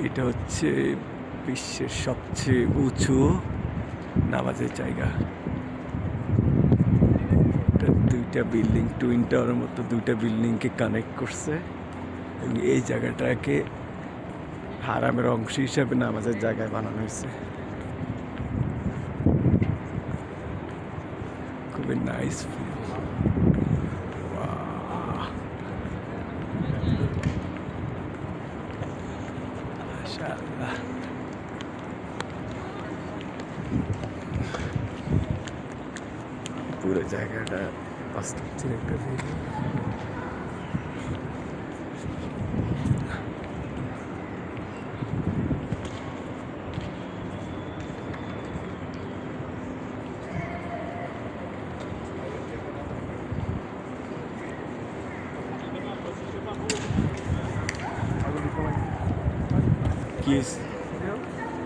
এটা হচ্ছে বিশ্বের সবচেয়ে উঁচু নামাজের জায়গা। এটা দুইটা বিল্ডিং, টুইন টাওয়ারের মতো দুইটা বিল্ডিংকে কানেক্ট করছে এবং এই জায়গাটাকে হারামের অংশ হিসাবে নামাজের জায়গায় বানানো হয়েছে। খুবই নাইস ফিল। মাশাআল্লাহ। পুরো জায়গাটা অস্থির একটা ভিউ। কি